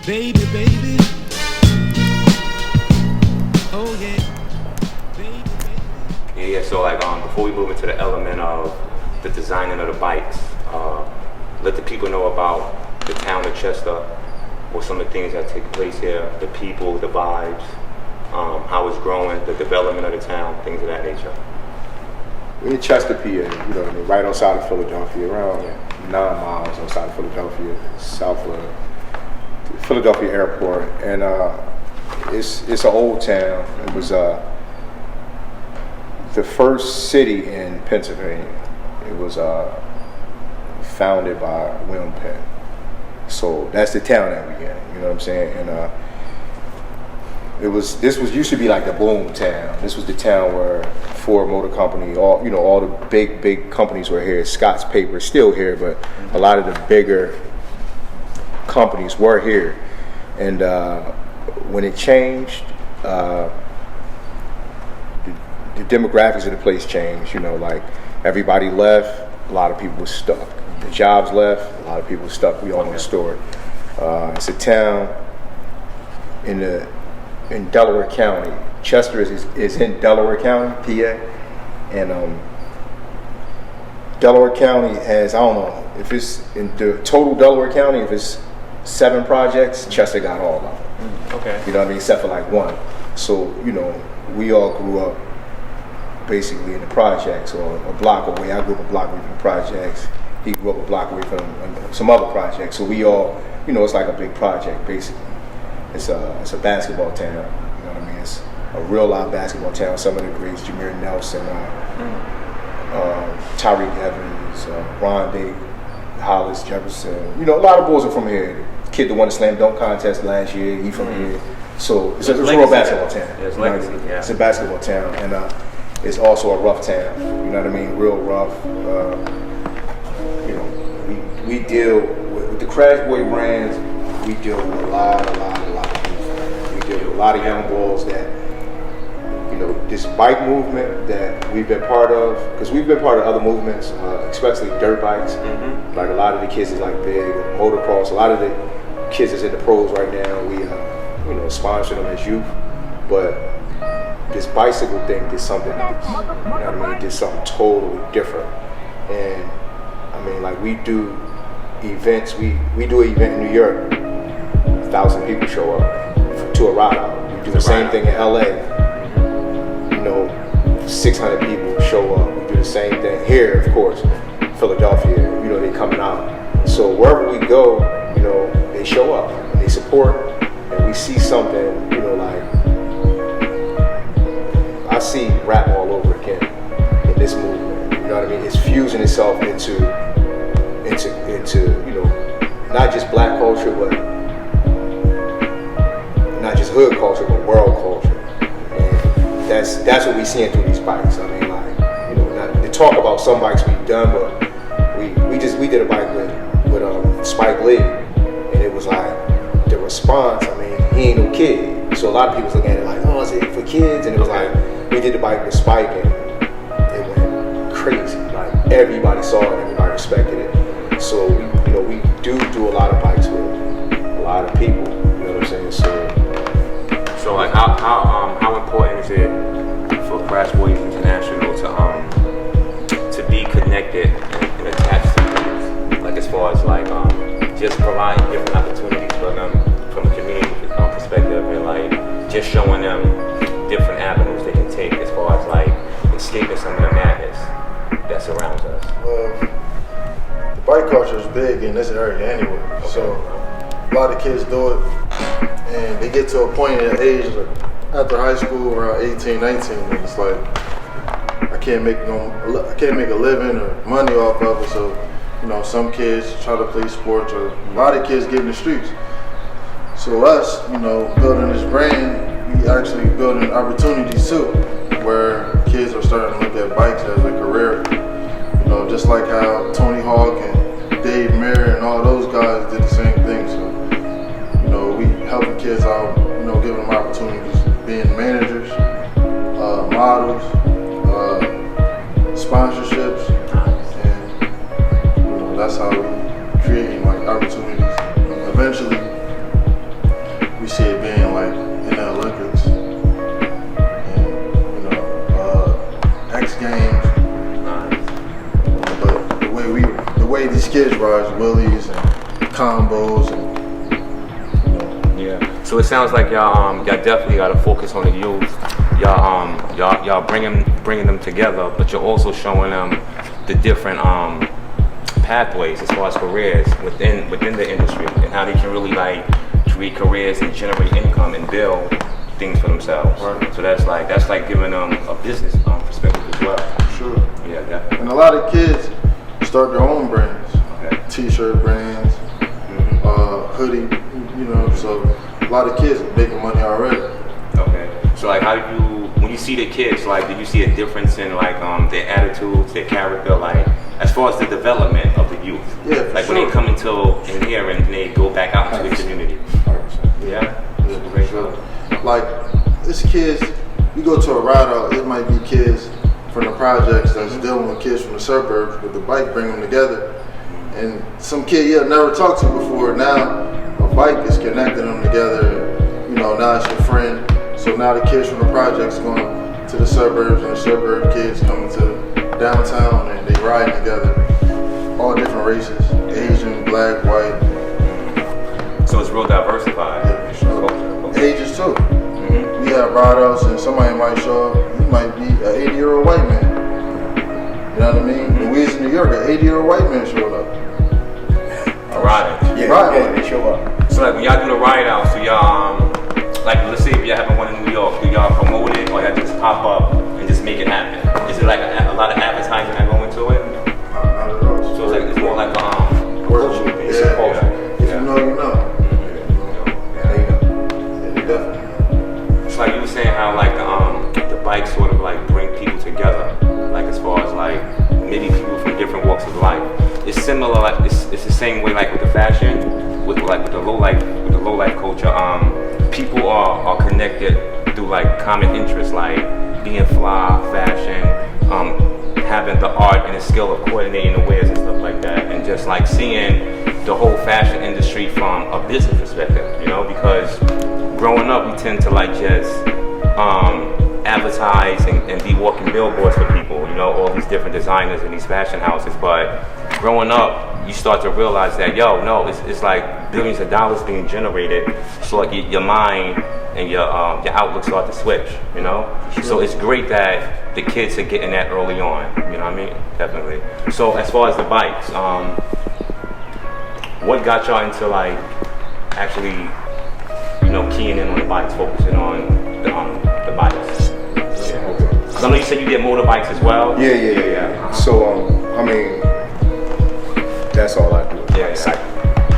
Baby, baby. Oh yeah. Baby, baby. Yeah, so like before we move into the element of the designing of the bikes, let the people know about the town of Chester, what some of the things that take place here, the people, the vibes, how it's growing, the development of the town, things of that nature. We're in Chester, PA, you know what I mean, right outside of Philadelphia, around 9 miles outside of Philadelphia, south of the Philadelphia airport. And it's an old town. It was the first city in Pennsylvania. It was founded by William Penn. So that's the town that we in, you know what I'm saying? And this used to be like the boom town. This was the town where Ford Motor Company, all the big companies were here. Scott's Paper still here, but a lot of the bigger companies were here. And when it changed, the demographics of the place changed. You know, like everybody left, a lot of people were stuck. The jobs left, a lot of people were stuck. We all in the store. It's a town in Delaware County. Chester is in Delaware County, PA, and Delaware County has, I don't know if it's in the total Delaware County, if it's 7 projects, Chester got all of them. Okay. You know what I mean, except for like 1. So, you know, we all grew up basically in the projects, or a block away. I grew up a block away from the projects. He grew up a block away from some other projects. So we all, you know, it's like a big project basically. It's a basketball town. You know what I mean? It's a real live basketball town. Some of the greats, Jameer Nelson, Tyreek Evans, Rondé, Hollis, Jefferson. You know, a lot of boys are from here. The kid that won the slam dunk contest last year, he from here. So it's a real basketball town. It's legacy, yeah. It's a basketball town, and it's also a rough town. You know what I mean? Real rough. You know, we deal with the Crash Boy brands. We deal with a lot of people. We deal with a lot of young boys that, you know, this bike movement that we've been part of, because we've been part of other movements, especially dirt bikes. Mm-hmm. Like a lot of the kids is like big, motocross. A lot of the kids is in the pros right now. We, you know, sponsor them as youth. But this bicycle thing did something else. You know what I mean? It did something totally different. And I mean, like we do events. We do an event in New York. 1,000 people show up to a ride out. We do the same thing in LA. You know, 600 people show up. We do the same thing here, of course. Philadelphia, you know, they coming out. So wherever we go, you know, they show up and they support, and we see something, you know, like I see rap all over again in this movement. You know what I mean? It's fusing itself into you know, not just black culture, but not just hood culture, but world culture. And that's what we seeing through these bikes. I mean, like, you know, not to talk about some bikes we've done, but we did a bike with Spike Lee, and it was like the response. I mean, he ain't no kid, so a lot of people was looking at it like, oh, is it for kids? And it was like we did the bike with Spike, and it went crazy. Like everybody saw it, everybody respected it. So we do a lot of bikes with a lot of people. You know what I'm saying? So like how important is it for CrashBoys International to be connected and attached to things? Like as far as like just providing different opportunities for them from a community perspective, and like just showing them different avenues they can take as far as like escaping some of the madness that surrounds us. The bike culture is big in this area anyway, so a lot of kids do it, and they get to a point in age like after high school around 18, 19, and it's like I can't make a living or money off of it. So, you know, some kids try to play sports, or a lot of kids get in the streets. So us, you know, building this brand, we actually building opportunities too, where kids are starting to look at bikes as a career. You know, just like how Tony Hawk and Dave Mirra and all those guys did the same thing. So, you know, we helping kids out, you know, giving them opportunities, being managers, models, sponsorships, and you know, that's how we creating like opportunities. Eventually, way these kids ride, wheelies and combos and. Yeah. So it sounds like y'all definitely got to focus on the youth. Y'all bringing them together, but you're also showing them the different pathways as far as careers within the industry and how they can really like create careers and generate income and build things for themselves. Right. So that's like giving them a business perspective as well. Sure. Yeah, definitely. And a lot of kids start their own brands, Okay. T-shirt brands, hoodie, so a lot of kids are making money already. Okay. So like, how do you, when you see the kids, like, do you see a difference in like their attitudes, their character, like as far as the development of the youth? Yeah, for like sure. when they come into in here and they go back out into the community. 100%. Yeah. Yeah, for sure. Like, it's kids, you go to a ride out, it might be kids from the projects that's dealing with kids from the suburbs with the bike, bring them together. And some kid you'll never talked to before, now a bike is connecting them together. Now it's your friend. So now the kids from the projects going to the suburbs and the suburb kids coming to downtown and they ride together. All different races, Asian, black, white. So it's real diversified. Yeah, for sure. Okay. Ages too. We have ride outs and somebody might show up, he might be an 80-year-old white man. You know what I mean? When we was in New York, an 80-year-old white man showed up. Riding. Yeah, they show up. So like when y'all do the ride out, so y'all like let's say if y'all having one in New York, do y'all promote it or y'all just pop up and just make it happen? Is it like a lot of advertising that go into it? Not at all. So it's more like a Culture. thing. Yeah. Culture. If you know, you know. They know. Yeah, definitely. It's like you were saying how like the bikes sort of like bring people together, like as far as like maybe people from different walks of life. It's similar, like it's the same way like with the fashion, with the low life culture. People are connected through like common interests, like being fly, fashion, having the art and the skill of coordinating the wares and stuff like that, and just like seeing the whole fashion industry from a business perspective, because growing up we tend to like just advertise and be walking billboards for people, all these different designers and these fashion houses, but growing up you start to realize that it's like billions of dollars being generated, so like your mind and your outlook start to switch, So it's great that the kids are getting that early on, you know what I mean? Definitely. So as far as the bikes, what got y'all into like actually, keying in on the bikes, focusing on the bikes? Because I know you said you did motorbikes as well. Yeah. So I mean, that's all I do. Yeah. Cycle.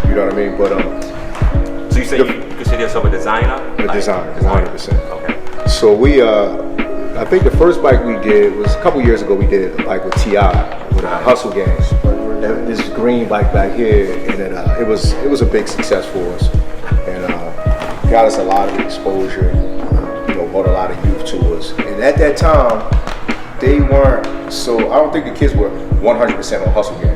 You know what I mean? But So you say you consider yourself a designer? a designer, 100%. Okay. So we, I think the first bike we did was a couple years ago. We did a bike with TeLL with Hustle Gang. This green bike back here, and it was a big success for us, and got us a lot of exposure. Brought a lot of youth to us, and at that time, they weren't. So I don't think the kids were 100% on Hustle Gang.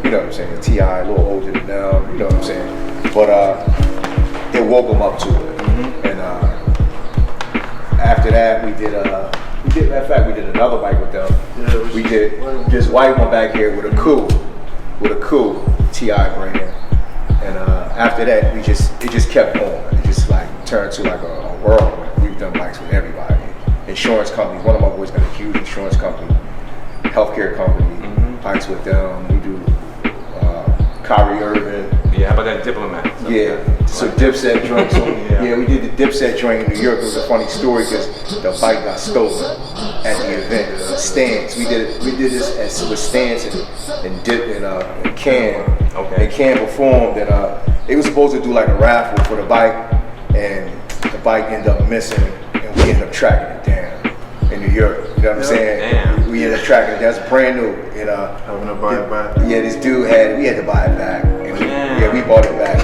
You know what I'm saying? T.I. a little older than them. You know what I'm saying? But it woke them up to it, and after that, we did another bike with them. Yeah, We did this white one back here with a cool T.I. brand, and after that, it just kept going. It just like turned to like a world. We've done bikes with everybody. Insurance companies. One of my boys got a huge insurance company, healthcare company. Bikes with them. We do Kyrie Irving. Yeah, how about that Diplomat? Yeah, so Dipset joint. So yeah, we did the Dipset joint in New York. It was a funny story because the bike got stolen at the event. Stance. We did this with Stance and Dip and Cam. Okay. And Cam performed, and they was supposed to do like a raffle for the bike, and the bike ended up missing, and we ended up tracking it down in New York. You know what I'm saying? Damn. We ended up tracking it. That's brand new. And Having to buy it back. yeah, this dude we had to buy it back. And we bought it back.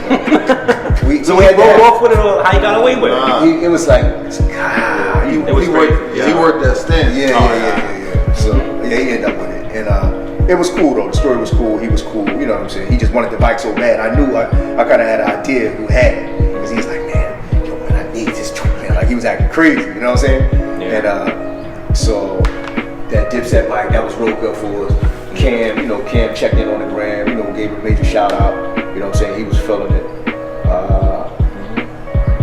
So we broke off with it, or how you got away with it? It was like, It was He crazy. worked that stand. yeah. So he ended up with it, and it was cool though. The story was cool. He was cool. You know what I'm saying? He just wanted the bike so bad. I knew I kind of had an idea who had it, because he was like, man, I need this joint, man. Like he was acting crazy. You know what I'm saying? Yeah. And so that Dipset bike, that was real good for us. Cam checked in on the gram. gave it a major shout out. You know what I'm saying? He was feeling it.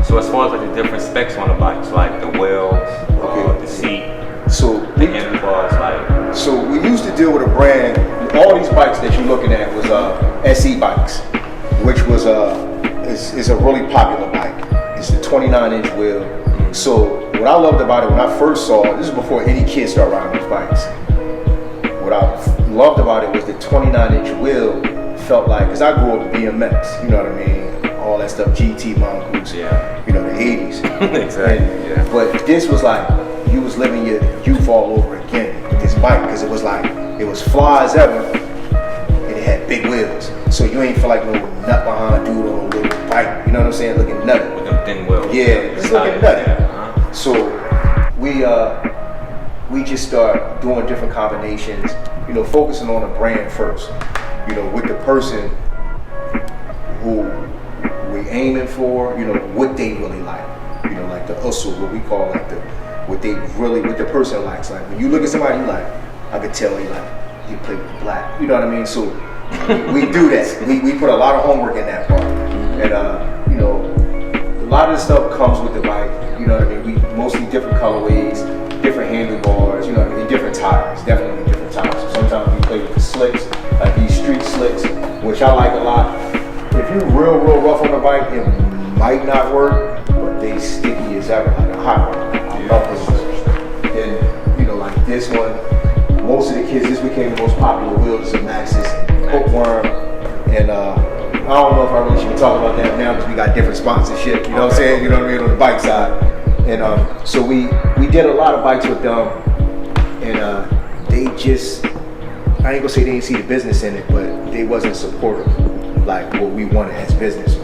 So as far as like the different specs on the bikes, like the wheels, the seat, so the handlebars, like. So we used to deal with a brand. All these bikes that you're looking at was SE bikes, which was is a really popular bike. It's a 29-inch wheel. So what I loved about it when I first saw it, this is before any kids started riding these bikes. What I loved about it was the 29-inch wheel felt like, because I grew up with BMX, you know what I mean? All that stuff, GT mongoose, you know, the 80s. Exactly, But this was like, you was living your youth all over again with this bike, because it was like, it was fly as ever, and it had big wheels. So you ain't feel like no nut behind dude on a little bike, you know what I'm saying? Looking nutty. With them thin wheels. Yeah, it's looking nutty. So we just start doing different combinations, you know, focusing on the brand first, you know, with the person who we aiming for, you know, what they really like, you know, like the usul, what we call like what the person likes. Like when you look at somebody, you like, I could tell you like, you play with black, you know what I mean? So we do that. We put a lot of homework in that part, and you know, a lot of the stuff comes with the bike. You know what I mean? We mostly different colorways, different handlebars, you know what I mean? Different tires, definitely different tires. So sometimes we play with the slicks, like these street slicks, which I like a lot. If you're real rough on the bike, it might not work, but they sticky as ever, like a hot one. I love this one. And you know, like this one, most of the kids, this became the most popular wheels of Maxxis, Hookworm, and I don't know if I really should be talking about that now because we got different sponsorship, you know what I'm saying? You know what I mean, on the bike side. And so we did a lot of bikes with them, and they just, I ain't gonna say they didn't see the business in it, but they wasn't supportive like what we wanted as business.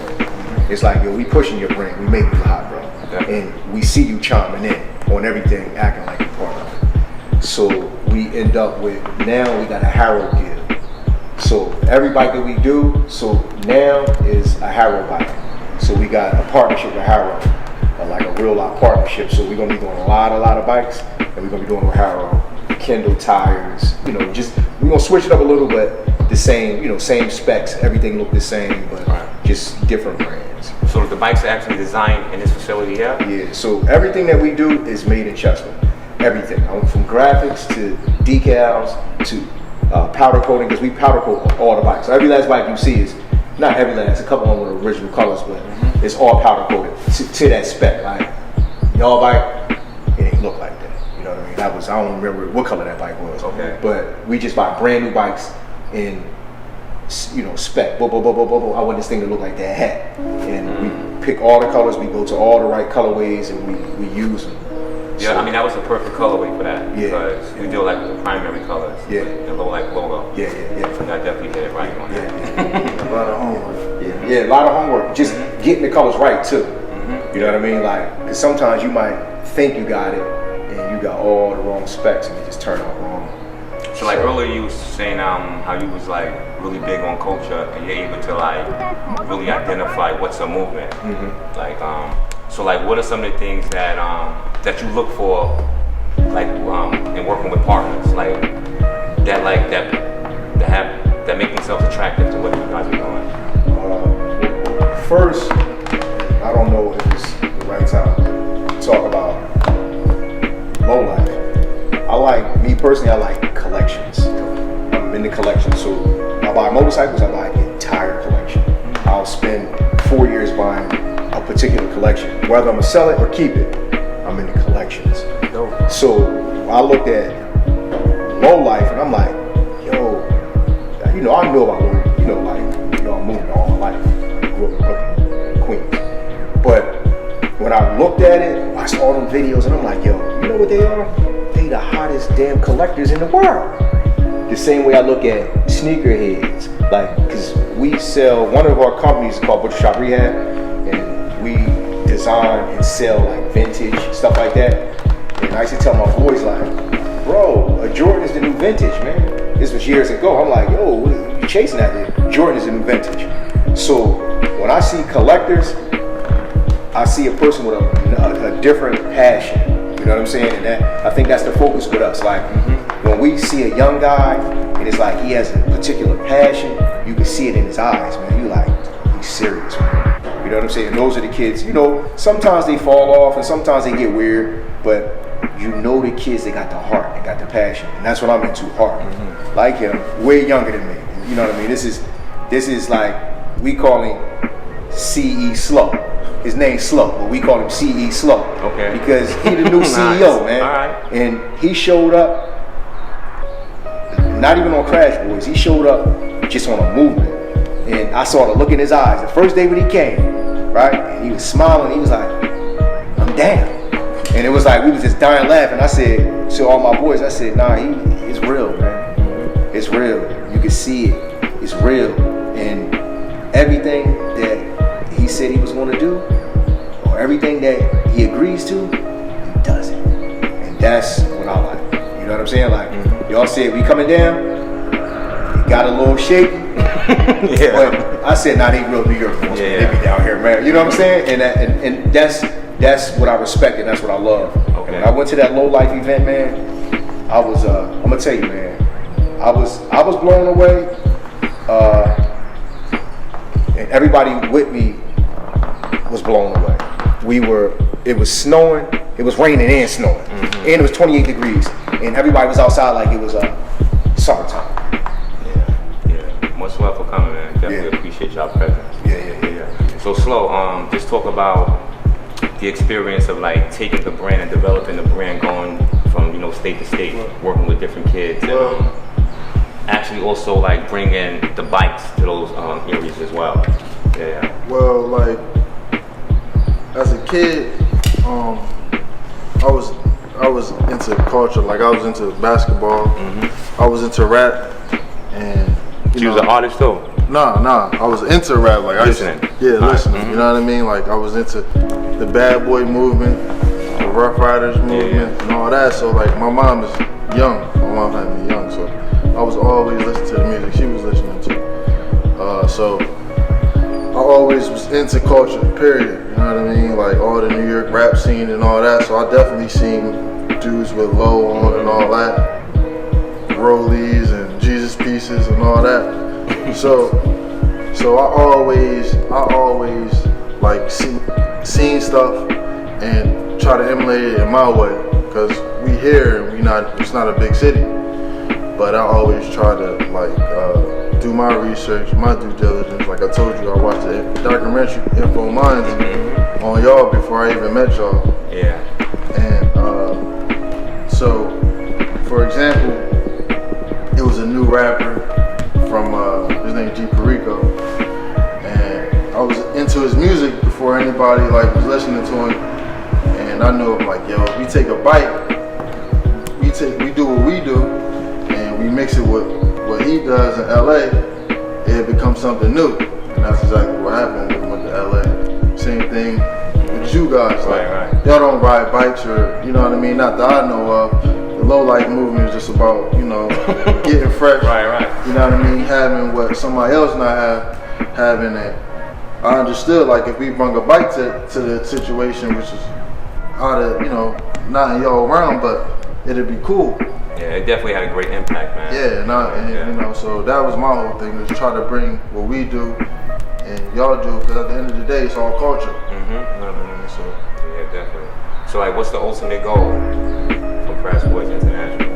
It's like, yo, we pushing your brand, we make you hot, bro. And we see you chiming in on everything, acting like you're part of it. So we end up with, now we got a Harrow deal. So every bike that we do, so now is a Harrow bike. So we got a partnership with Harrow, like a real life partnership. So we're gonna be doing a lot of bikes, and we're gonna be doing with Harrow, Kendall tires, you know, just, we're gonna switch it up a little bit, the same, you know, same specs, everything look the same, but just different brands. So the bikes are actually designed in this facility here? Yeah, so everything that we do is made in Chester. Everything, from graphics to decals to powder coating, because we powder coat all the bikes. So every last bike you see is, not every last, a couple of them with original colors, but it's all powder coated to that spec. Like, y'all bike, it ain't look like that. You know what I mean? That was, I don't remember what color that bike was. Okay. But we just buy brand new bikes in, you know, spec. I want this thing to look like that hat. And we pick all the colors, we go to all the right colorways, and we use them. Yeah, So, I mean, that was the perfect colorway for that. Yeah. Because you deal like with the primary colors. Yeah. The logo. Yeah. And I definitely did it right on that. A lot of homework. Yeah, a lot of homework. Just getting the colors right too. You know what I mean? Like, because sometimes you might think you got it, and you got all the wrong specs, and it just turned out wrong. So like earlier you was saying how you was like really big on culture, and you're able to like really identify what's a movement. Like so like what are some of the things that that you look for like in working with partners like that make themselves attractive to what you guys are doing? First, I don't know if it's the right time to talk about LOLIFE. Me personally, I like collections. I'm into collections, so I buy motorcycles, I buy the entire collection. I'll spend 4 years buying a particular collection. Whether I'm gonna sell it or keep it, I'm into collections. So I looked at LOLIFE and I'm like, yo, you know, I know about LOLIFE, you know, like, you know, I'm moving all my life. I grew up in Brooklyn, Queens. But when I looked at it, I saw all them videos and I'm like, yo, you know what they are? They the hottest damn collectors in the world. The same way I look at sneakerheads, like, cause we sell, one of our companies is called Butcher Shop Rehab, and we design and sell like vintage, stuff like that. And I used to tell my boys like, bro, a Jordan is the new vintage, man. This was years ago. I'm like, yo, what are you chasing at it? Jordan is the new vintage. So when I see collectors, I see a person with a different passion. You know what I'm saying? And I think that's the focus with us. Like when we see a young guy and it's like he has a particular passion, you can see it in his eyes, man. You like, he's serious, man. You know what I'm saying? And those are the kids, you know, sometimes they fall off and sometimes they get weird, but you know the kids, they got the heart, they got the passion. And that's what I'm into, heart. Like him, way younger than me. You know what I mean? This is like, we call him CE Slow. His name's Slow, but we call him CE Slow. Okay. Because he the new CEO, man. All right. And he showed up, not even on Crash Boys, he showed up just on a movement. And I saw the look in his eyes. The first day when he came, right? And he was smiling, he was like, I'm down. And it was like, we was just dying laughing. I said to all my boys, I said, nah, it's real, man. It's real. You can see it. It's real. And everything that he said he was going to do, or everything that he agrees to, he does it. And that's what I like. You know what I'm saying? Like, y'all said we coming down, it got a little shaky. Yeah. But I said, nah, they real New York boys. Yeah. They be down here, man. You know what I'm saying? And that's what I respect and that's what I love. Okay. When I went to that LOLIFE event, man, I was I'm gonna tell you, man, I was blown away. And everybody with me was blown away. It was snowing, it was raining and snowing. And it was 28 degrees. And everybody was outside like it was summertime. Yeah. Much love for coming, man. Definitely appreciate y'all presence. Yeah. So Slow, just talk about the experience of like taking the brand and developing the brand, going from, you know, state to state, working with different kids, and actually also like bringing the bikes to those areas as well. Yeah. Well, like as a kid, I was into culture. Like I was into basketball. I was into rap, and You was an artist too? Nah. I was into rap. Like Listening. Listening. You know what I mean? Like I was into the bad boy movement, the Rough Riders movement, and all that. So like my mom is young. My mom had me young, so I was always listening to the music she was listening to. So I always was into culture, period. You know what I mean? Like all the New York rap scene and all that. So I definitely seen dudes with Low on and all that, Rollies and Jesus Pieces and all that. So I always like seen stuff and try to emulate it in my way, because we here and it's not a big city. But I always try to like do my research, my due diligence. Like I told you, I watched the documentary Info Minds on y'all before I even met y'all. Yeah. And so, for example, it was a new rapper from his name G Perico, and I was into his music before anybody like was listening to him. And I knew I'm like, yo, if we take a bike, we do what we do, and we mix it with what he does in LA, it becomes something new. And that's exactly what happened when we went to LA. Same thing with you guys. Like, y'all don't ride bikes, or you know what I mean? Not that I know of. The low-life movement is just about, you know, getting fresh. Right. You know what I mean? Having what somebody else not having it. I understood, like, if we bring a bike to the situation, which is out of, you know, not in y'all around, but it'd be cool. Yeah, it definitely had a great impact, man. Yeah, you know, so that was my whole thing, is try to bring what we do and y'all do, because at the end of the day, it's all culture. You know what I mean? So yeah, definitely. So like, what's the ultimate goal for Crash Boys International?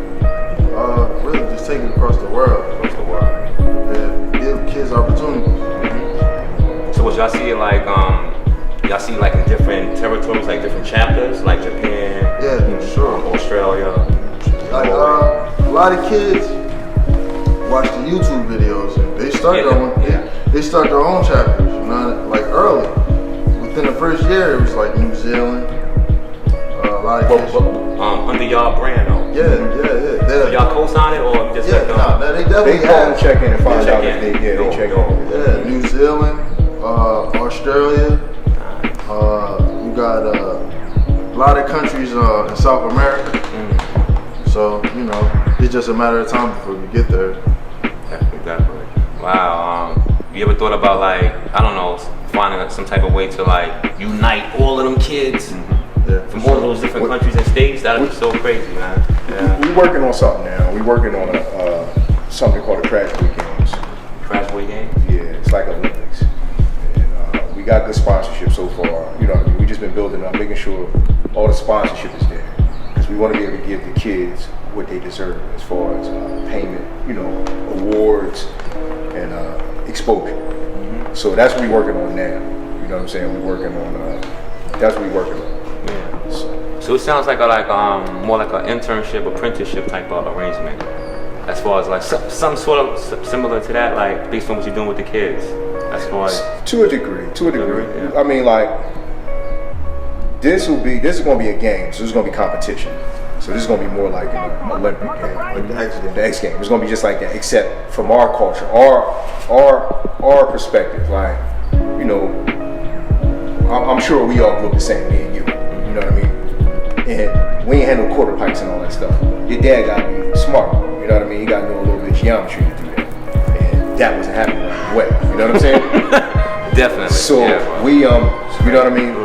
Really just take it across the world. Yeah, give kids opportunities. So what y'all see like in different territories, like different chapters, like Japan, Yeah, sure. Australia. Like a lot of kids watch the YouTube videos and they start they start their own chapters, you know, like early. Within the first year, it was like New Zealand. A lot of kids. Under y'all brand though. Yeah. So y'all co-sign it, or just they definitely call and check in and find out if they check in. Yeah, New Zealand, Australia. You got a lot of countries in South America. So, you know, it's just a matter of time before we get there. Definitely. Wow. You ever thought about, like, I don't know, finding some type of way to like unite all of them kids from all those different countries and states? That would be so crazy, man. Yeah. We're working on something now. We're working on something called the Crash Boy Games. Crash Boy Games? Yeah. It's like Olympics. And we got good sponsorship so far. You know what I mean? We just been building up, making sure all the sponsorship is there. Because we want to be able to give the kids what they deserve as far as payment, you know, awards, and exposure. So that's what we're working on now. You know what I'm saying? We're working on, that's what we're working on. Yeah. So it sounds like more like an internship, apprenticeship type of arrangement. As far as like some sort of similar to that, like based on what you're doing with the kids. As far as to a degree. Yeah. I mean, like this is going to be a game. So this is going to be competition. So this is going to be more like an Olympic game, like the X game. It's going to be just like that, except from our culture, our perspective. Like, you know, I'm sure we all grew up the same, me and you. You know what I mean? And we ain't had no quarter pipes and all that stuff. Your dad got to be smart. You know what I mean? He got to know a little bit of geometry to do that. And that wasn't happening right away. You know what I'm saying? Definitely. So yeah, we, you know what I mean?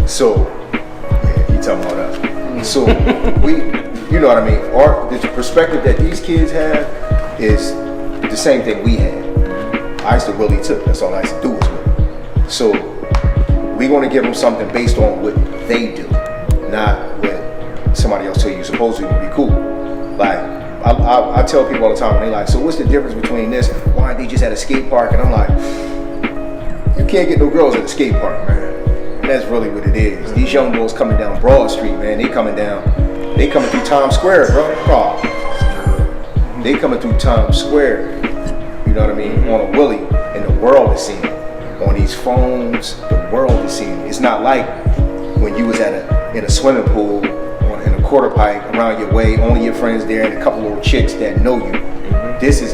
So, yeah, he talking about us. So we, you know what I mean? The perspective that these kids have is the same thing we had. I used to Willie too. That's all I used to do was Willie. So we're going to give them something based on what they do, not what somebody else tell you supposedly would be cool. Like I tell people all the time, and they like, so what's the difference between this? Why aren't they just at a skate park? And I'm like, you can't get no girls at a skate park, man. And that's really what it is. These young boys coming down Broad Street, man. They coming through Times Square, bro. They coming through Times Square. You know what I mean? On a Willie, and the world is seeing it. On these phones, the world is seeing it. It's not like when you was in a swimming pool, in a quarter pipe, around your way, only your friends there, and a couple little chicks that know you. This is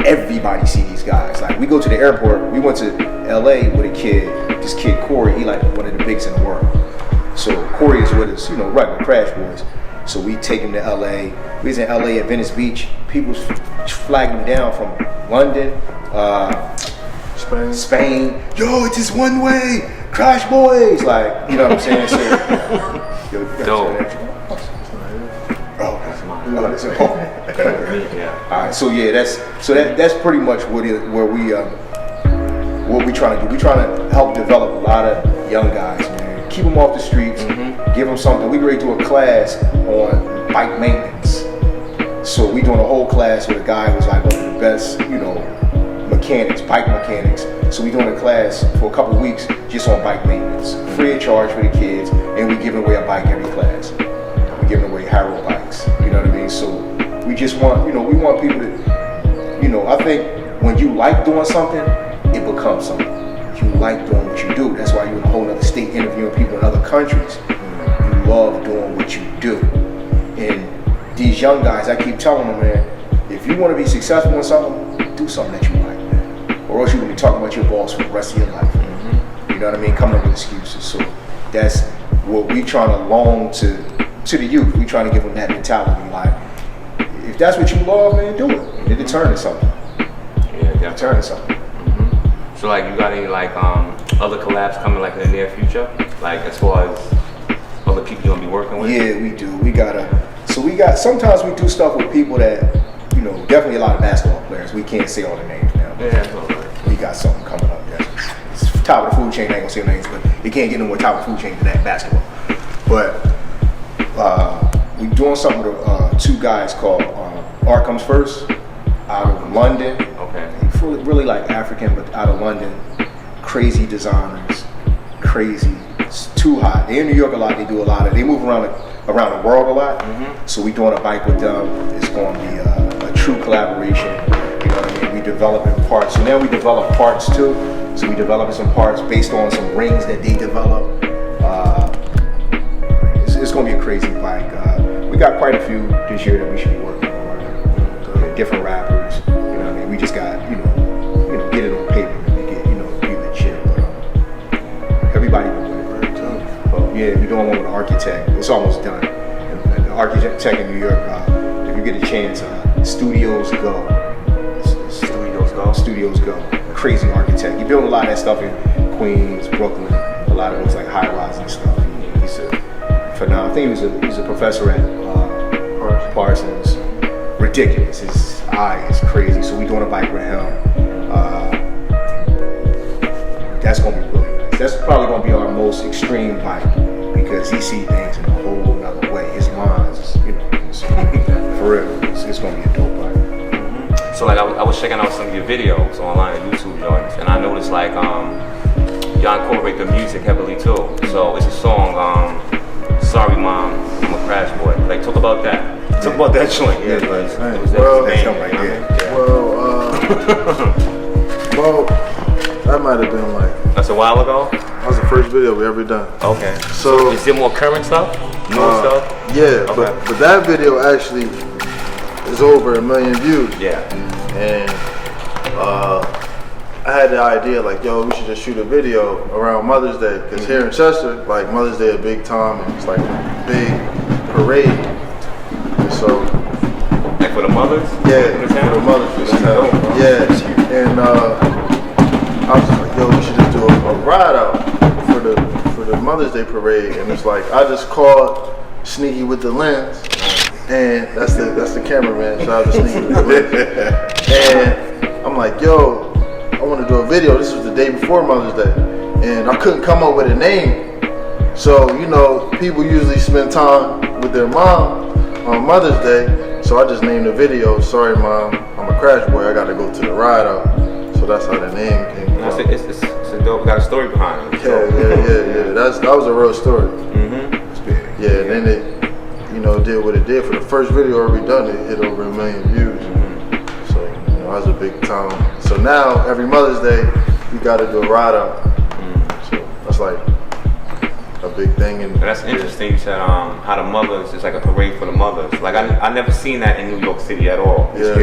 everybody see these guys. Like we go to the airport. We went to LA with a kid. This kid Corey, he like one of the biggest in the world. So Corey is with us, you know, right with Crash Boys. So we take him to LA. We was in LA at Venice Beach. People flagged him down from London, Spain. Yo, it's just one way. Crash Boys, like, you know what I'm saying? So, yo, you got All right, so yeah, that's pretty much what we trying to do. We trying to help develop a lot of young guys, man. Keep them off the streets, give them something. We ready to do a class on bike maintenance. So we doing a whole class with a guy who's like one of the best, you know, mechanics, bike mechanics. So we doing a class for a couple of weeks just on bike maintenance, free of charge for the kids, and we giving away a bike every class. We giving away Harrow bikes, you know what I mean? So we just want, you know, we want people to, you know, I think when you like doing something, it becomes something. You like doing what you do. That's why you're in a whole other state interviewing people in other countries. You love doing what you do. And these young guys, I keep telling them, man, if you want to be successful in something, do something that you like, man. Or else you're going to be talking about your boss for the rest of your life. You know what I mean? Coming up with excuses. So that's what we trying to loan to the youth. We trying to give them that mentality. Like, if that's what you love, man, do it. It'll turn to something. Yeah, it'll turn to something. So like, you got any like other collabs coming like in the near future? Like as far as other people you gonna be working with? Yeah, we do. Sometimes we do stuff with people that, you know, definitely a lot of basketball players. We can't say all the names now. Yeah, that's all right. We got something coming up. It's top of the food chain. I ain't gonna say names, but you can't get no more top of the food chain than that basketball. But we doing something with two guys called Art Comes First out of London. Okay. Really like African, but out of London. Crazy designers, crazy. It's too hot. They're in New York a lot. They move around the world a lot. So we doing a bike with them. It's going to be a true collaboration. You know what I mean? We developing parts. So now we develop parts too. So we developing some parts based on some rings that they develop. It's going to be a crazy bike. We got quite a few this year that we should be working on. Different rappers. You know what I mean? We just got, you know, get it on paper and make it, you know, be legit. But everybody been with it. Yeah, we're doing one with an architect. It's almost done. And the architect in New York, if you get a chance, Studios Go. Studios Go. Crazy architect. He built a lot of that stuff in Queens, Brooklyn, a lot of those like high rises and stuff. He's a phenomenal. I think he was a professor at Parsons. ridiculous. His eye is crazy. So we doing a bike with him. That's gonna be really nice. That's probably gonna be our most extreme bike because he sees things in a whole nother way. His mind's, you know, for real. It's gonna be a dope bike. So like I was checking out some of your videos online on YouTube joints, and I noticed like y'all incorporate the music heavily too. So it's a song, Sorry Mom, I'm a Crash Boy. Like talk about that. Talk about that joint. Yeah, It was that that's thing, him right you know? there. Well, that might have been like, That's a while ago? that was the first video we ever done. Okay. So, Is there more current stuff? New stuff? yeah, Okay. but that video actually is over 1 million views. Yeah. And I had the idea like, yo, we should just shoot a video around Mother's Day. Because here in Chester, like Mother's Day a big time and it's like a big parade. And so, Like for the mothers? yeah, In the for town? the mothers for the That's town. dope. Yeah, and I was just like, yo, we should just do a ride out for the Mother's Day parade. And it's like, I just called Sneaky with the lens, and that's the cameraman. Shout out to Sneaky with the lens. And I'm like, yo, I want to do a video. This was the day before Mother's Day, and I couldn't come up with a name. So, you know, people usually spend time with their mom on Mother's Day. So I just named the video, Sorry Mom, I'm a Crash Boy, I gotta go to the ride out. So that's how the name came from. It's a dope, got a story behind it. Yeah. That was a real story. Mm-hmm. Yeah, and then it, you know, did what it did. For the first video ever done, it hit over 1 million views. So, you know, that was a big time. So now, every Mother's Day, we gotta do a ride out. So that's like a big thing. And that's interesting. You said how the mothers, it's like a parade for the mothers. Like I never seen that in New York City at all. Yeah.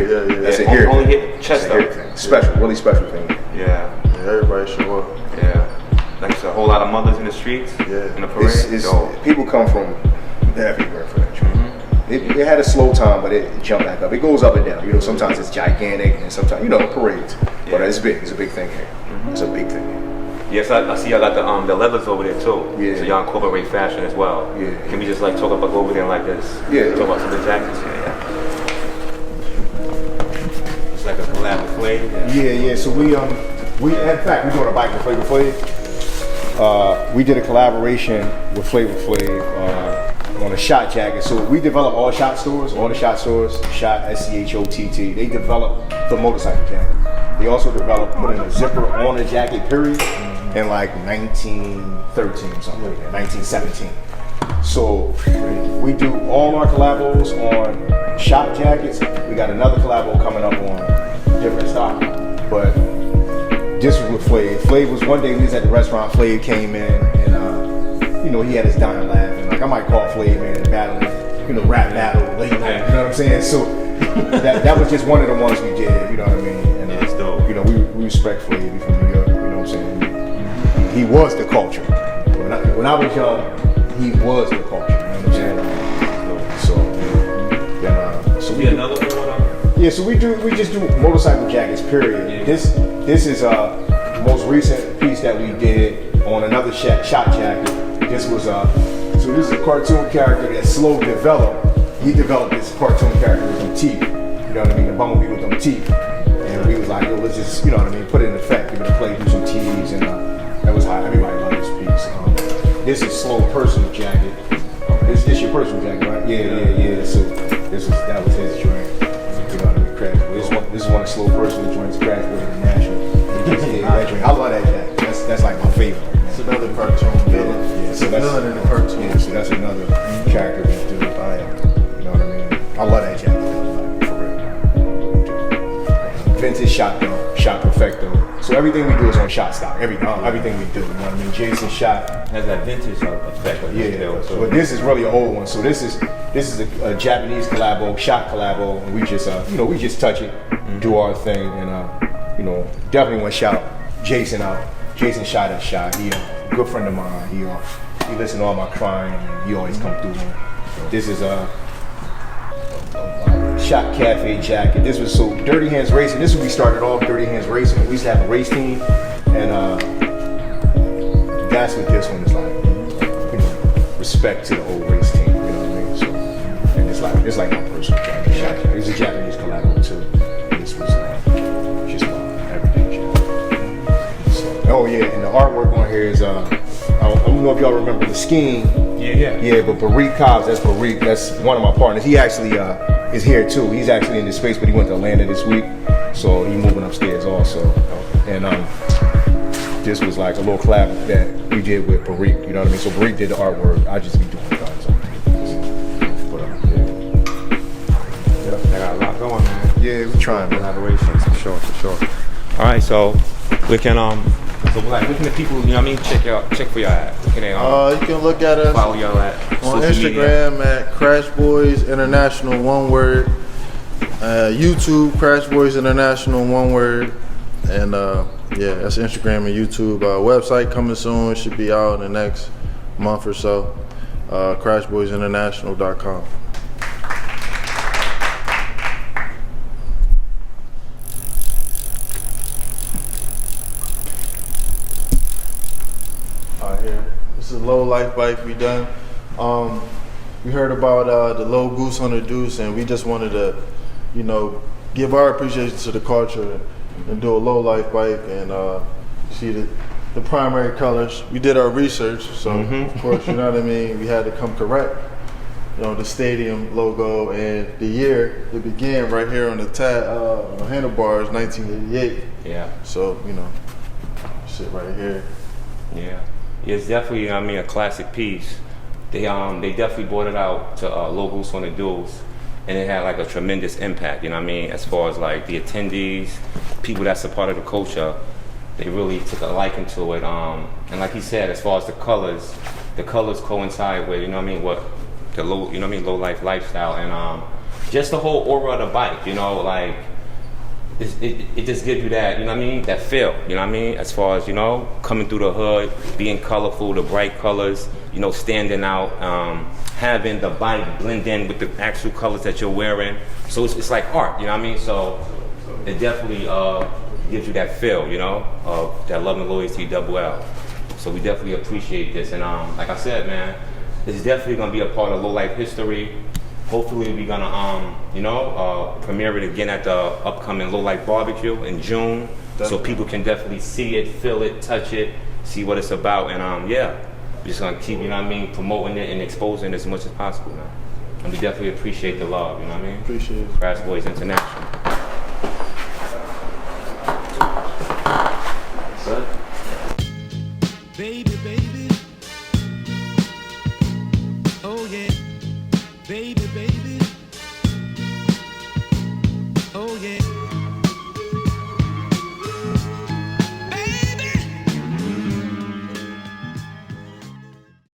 That's It a here. only hit That's a Chester. here thing. Special, really special thing. Yeah, Everybody show up. yeah. Like it's a whole lot of mothers in the streets. Yeah. In the parade. Dope. People come from everywhere for that trip. It had a slow time, but it jumped back up. It goes up and down. You know, sometimes it's gigantic, and sometimes, you know, parades. But it's big. It's a big thing here. It's a big thing here. Yes, I see y'all got the leathers over there too. Yeah. So y'all incorporate fashion as well. Yeah. Can we just like talk about go over there like this? Yeah. Talk about some of the jackets. Yeah. It's like a collab with Flav. Yeah. So we in fact we're doing a bike with Flavor Flav. We did a collaboration with Flavor Flav on a shot jacket. So we develop all the shot stores, Shot SCHOTT. They develop the motorcycle jacket. They also developed putting a zipper on a jacket, period, in like 1913 or something like that, 1917. So we do all our collabos on shop jackets. We got another collabo coming up on different stock. But this was with Flav. Flav was one day we was at the restaurant. Flav came in and you know, he had his dying laugh. And like I might call Flav in battling, you know, rap battle late night. You know what I'm saying? So that was just one of the ones we did. You know what I mean? And It's dope. you know, we respect Flav from New York. You know what I'm saying? He was the culture. When I was young, he was the culture. You know what I'm saying? So we do, another one. yeah, so we just do motorcycle jackets, period. Yeah. This is most recent piece that we did on another shot jacket. This was so this is a cartoon character that Slow developed. He developed this cartoon character with them teeth. You know what I mean? The bumblebee with them teeth. And we was like, yo, let's just, you know what I mean, put it in effect, give it a play, do some tees, and that was how everybody loved this piece. This is Slow personal jacket. This your personal jacket, right? Yeah. So that was his joint. You know what I mean? Crash Boy. This is one of Slow personal joints, CrashBoysInternational. He just did that joint. I love that jacket. That's like my favorite. It's another cartoon villain. Yeah, so that's villain in the cartoon. Yeah, so that's another character we do. You know what I mean? I love that jacket. Like, for real. Vintage shotgun, shot perfecto. So everything we do is on shot stock. Everything we do. You know what I mean? Jason shot. Has that vintage effect. Yeah. But this is really an old one. So this is a Japanese collabo, shot collabo, and we just we just touch it, do our thing, and you know, definitely want to shout Jason out. Jason shot that shot. He a good friend of mine. He listened to all my crying, and he always come through. This is a Shot Cafe jacket. This was so Dirty Hands Racing. This is when we started off Dirty Hands Racing. We used to have a race team, and that's what this one is like. You know, respect to the old race team. You know what I mean? So, and it's like my personal jacket. It's a jacket on here is I don't know if y'all remember the skiing. Yeah, but Barik Cobbs, that's Barik. That's one of my partners. He actually is here too. He's actually in this space, but he went to Atlanta this week, so he's moving upstairs also. And this was like a little collab that we did with Barik. You know what I mean? So Barik did the artwork. I just be doing the guns. They got a lot going, man. Yeah, we trying, man. Collaborations, for sure. All right, so we can so like, where can the people, you know what I mean, check for y'all at? Where can they You can look at us follow y'all at on social Instagram media? at CrashBoysInternational, one word. YouTube, CrashBoysInternational, one word. And yeah, that's Instagram and YouTube. Website coming soon. It should be out in the next month or so. CrashBoysInternational.com. Here. This is a LOLIFE bike we done. We heard about the low goose on the deuce, and we just wanted to, you know, give our appreciation to the culture and do a LOLIFE bike and see the primary colors. We did our research, so of course, you know what I mean, we had to come correct. You know, the stadium logo and the year it began right here on the on the handlebars, 1988. Yeah. So, you know, shit right here. Yeah. It's definitely, you know what I mean, a classic piece. They definitely brought it out to Logos on the Duels, and it had like a tremendous impact, you know what I mean, as far as like the attendees, people that's a part of the culture, they really took a liking to it. And like he said, as far as the colors coincide with, you know what I mean, what the low, you know what I mean, low life lifestyle, and just the whole aura of the bike, you know, like it just gives you that, you know what I mean, that feel, you know what I mean, as far as, you know, coming through the hood, being colorful, the bright colors, you know, standing out, having the bike blend in with the actual colors that you're wearing. So it's like art, you know what I mean? So it definitely gives you that feel, you know, of that love and loyalty TeLL. So we definitely appreciate this. And like I said, man, this is definitely gonna be a part of LOLIFE history. Hopefully we're gonna, you know, premiere it again at the upcoming LOLIFE barbecue in June. Definitely. So people can definitely see it, feel it, touch it, see what it's about. And yeah, we're just gonna keep, you know what I mean, promoting it and exposing it as much as possible, man. And we definitely appreciate the love, you know what I mean? Appreciate it. CrashBoysInternational. Baby, baby.